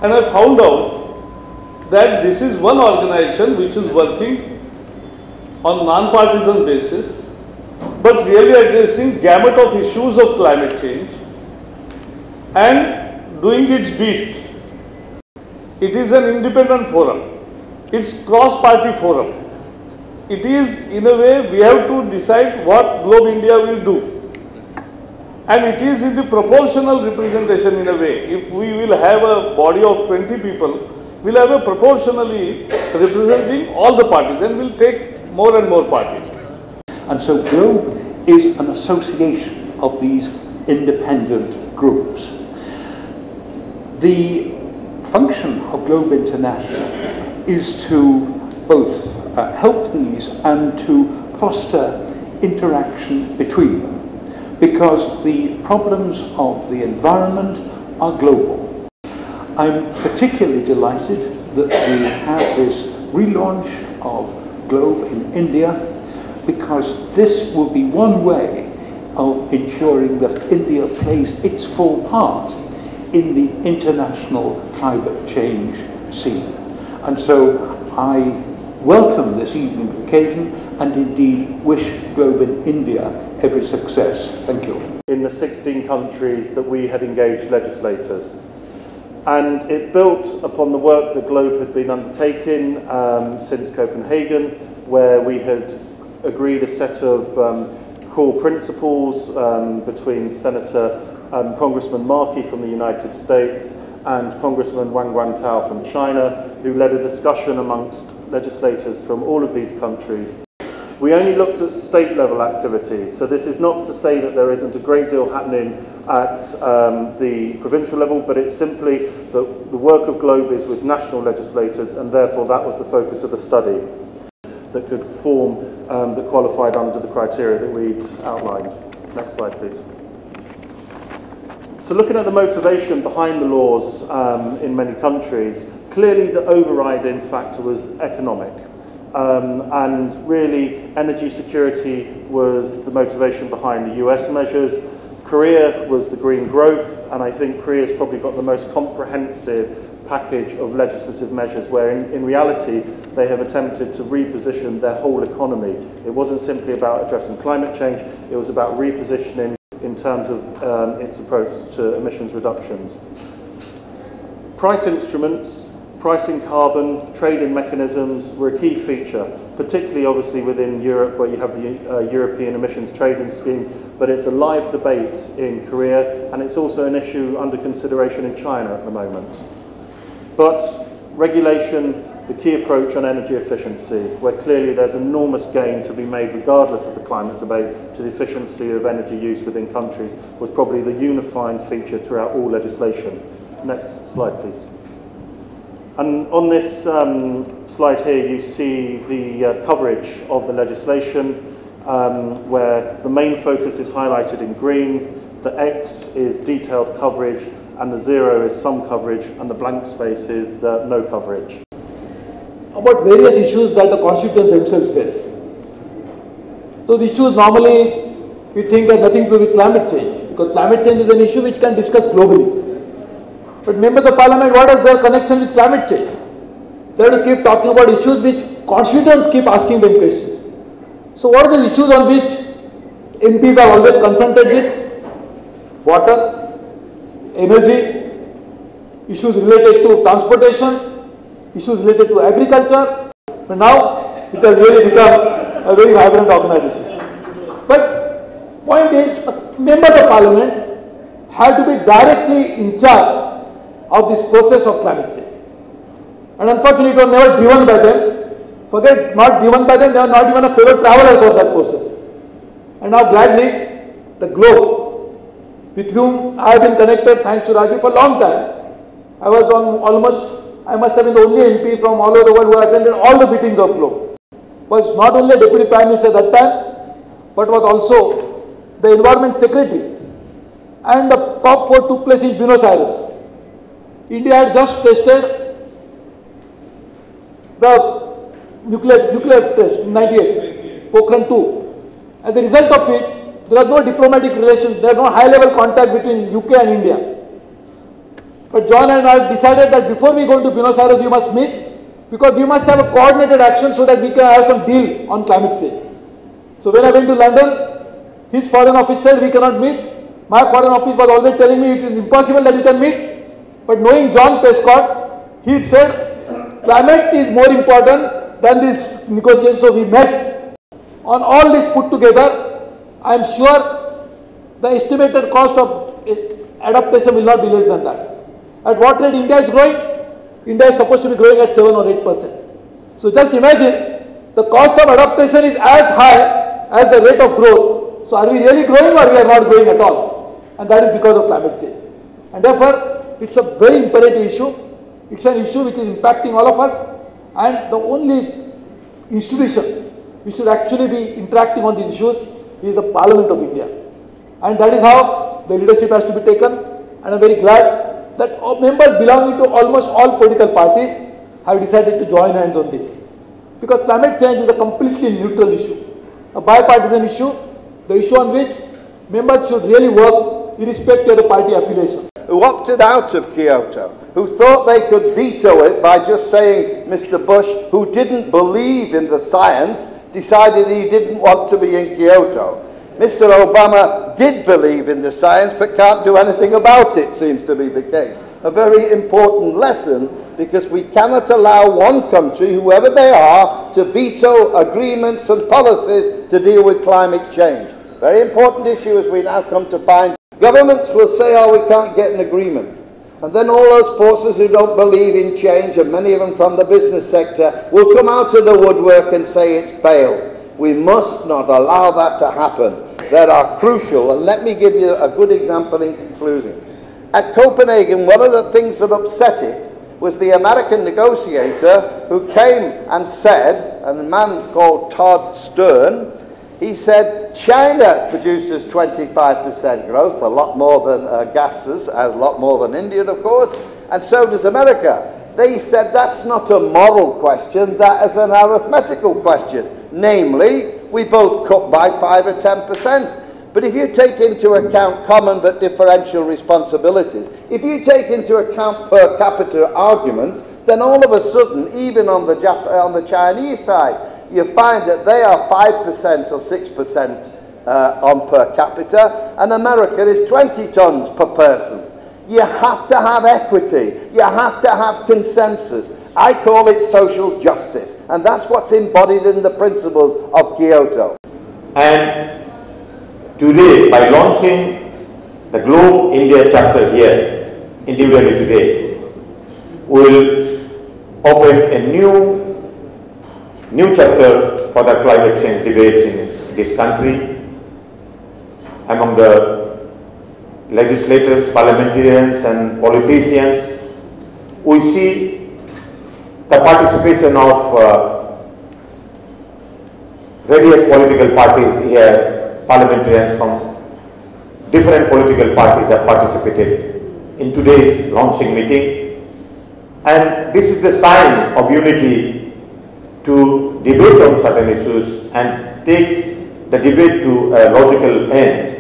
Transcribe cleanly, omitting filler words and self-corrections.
and I found out that this is one organization which is working on non-partisan basis, but really addressing gamut of issues of climate change and doing its bit. It is an independent forum. It's cross-party forum. It is, in a way, we have to decide what Globe India will do. And it is in the proportional representation in a way. If we will have a body of 20 people, we'll have a proportionally representing all the parties and we'll take more and more parties. And so Globe is an association of these independent groups. The function of Globe International is to both help these and to foster interaction between them, because the problems of the environment are global. I'm particularly delighted that we have this relaunch of Globe in India, because this will be one way of ensuring that India plays its full part in the international climate change scene. And so I welcome this evening occasion and indeed wish Globe in India every success. Thank you. In the 16 countries that we had engaged legislators. And it built upon the work that Globe had been undertaking since Copenhagen, where we had agreed a set of core principles between Congressman Markey from the United States and Congressman Wang Guantao from China, who led a discussion amongst legislators from all of these countries. We only looked at state level activities, so this is not to say that there isn't a great deal happening at the provincial level, but it's simply that the work of Globe is with national legislators, and therefore that was the focus of the study that could form, that qualified under the criteria that we'd outlined. Next slide, please. So looking at the motivation behind the laws in many countries, clearly the overriding factor was economic. And really energy security was the motivation behind the US measures. Korea was the green growth, and I think Korea's probably got the most comprehensive package of legislative measures where in reality they have attempted to reposition their whole economy. It wasn't simply about addressing climate change, it was about repositioning in terms of its approach to emissions reductions. Price instruments, pricing carbon, trading mechanisms were a key feature, particularly obviously within Europe where you have the European Emissions Trading Scheme, but it's a live debate in Korea and it's also an issue under consideration in China at the moment. But regulation, the key approach on energy efficiency, where clearly there's enormous gain to be made regardless of the climate debate to the efficiency of energy use within countries, was probably the unifying feature throughout all legislation. Next slide, please. And on this slide here, you see the coverage of the legislation, where the main focus is highlighted in green, the X is detailed coverage, and the 0 is some coverage, and the blank space is no coverage. About various issues that the constituents themselves face. So the issues normally we think have nothing to do with climate change, because climate change is an issue which can discuss globally. But members of parliament, what is their connection with climate change? They have to keep talking about issues which constituents keep asking them questions. So what are the issues on which MPs are always confronted with? Water, energy, issues related to transportation, issues related to agriculture. But now it has really become a very vibrant organization. But point is, members of parliament have to be directly in charge of this process of climate change. And unfortunately it was never driven by them. Forget not driven by them, they are not even a fellow travelers of that process. And now gladly the Globe, with whom I have been connected thanks to Rajiv for a long time. I was on I must have been the only MP from all over the world who attended all the meetings of Globe. Was not only a Deputy Prime Minister at that time, but was also the Environment Secretary. And the COP4 took place in Buenos Aires. India had just tested the nuclear test in 98, Pokhran 2. As a result of which, there was no diplomatic relations, there was no high-level contact between UK and India. But John and I decided that before we go to Buenos Aires, we must meet, because we must have a coordinated action so that we can have some deal on climate change. So when I went to London, his foreign office said we cannot meet. My foreign office was always telling me it is impossible that we can meet. But knowing John Prescott, he said climate is more important than this negotiation. So we met. On all this put together, I am sure the estimated cost of adaptation will not be less than that. At what rate India is growing? India is supposed to be growing at 7 or 8%. So just imagine the cost of adaptation is as high as the rate of growth. So are we really growing or we are not growing at all? And that is because of climate change. And therefore, it's a very imperative issue. It's an issue which is impacting all of us. And the only institution which should actually be interacting on these issues is the Parliament of India. And that is how the leadership has to be taken. And I'm very glad that members belonging to almost all political parties have decided to join hands on this. Because climate change is a completely neutral issue, a bipartisan issue, the issue on which members should really work irrespective of the party affiliation. Who opted out of Kyoto, who thought they could veto it by just saying Mr. Bush, who didn't believe in the science, decided he didn't want to be in Kyoto. Mr. Obama did believe in the science but can't do anything about it, seems to be the case. A very important lesson, because we cannot allow one country, whoever they are, to veto agreements and policies to deal with climate change. Very important issue as we now come to find. Governments will say, oh, we can't get an agreement. And then all those forces who don't believe in change, and many of them from the business sector, will come out of the woodwork and say it's failed. We must not allow that to happen. That are crucial. And let me give you a good example in conclusion. At Copenhagen, one of the things that upset it was the American negotiator who came and said, and a man called Todd Stern, he said China produces 25% growth, a lot more than gases, a lot more than India, of course, and so does America. They said that's not a moral question, that is an arithmetical question. Namely, we both cut by 5 or 10%. But if you take into account common but differential responsibilities, if you take into account per capita arguments, then all of a sudden, even on the Chinese side, you find that they are 5% or 6% on per capita, and America is 20 tons per person. You have to have equity. You have to have consensus. I call it social justice, and that's what's embodied in the principles of Kyoto. And today, by launching the Globe India chapter here, individually today, will open a new chapter for the climate change debates in this country among the legislators, parliamentarians and politicians. We see the participation of various political parties here, parliamentarians from different political parties have participated in today's launching meeting. And this is the sign of unity to debate on certain issues and take the debate to a logical end.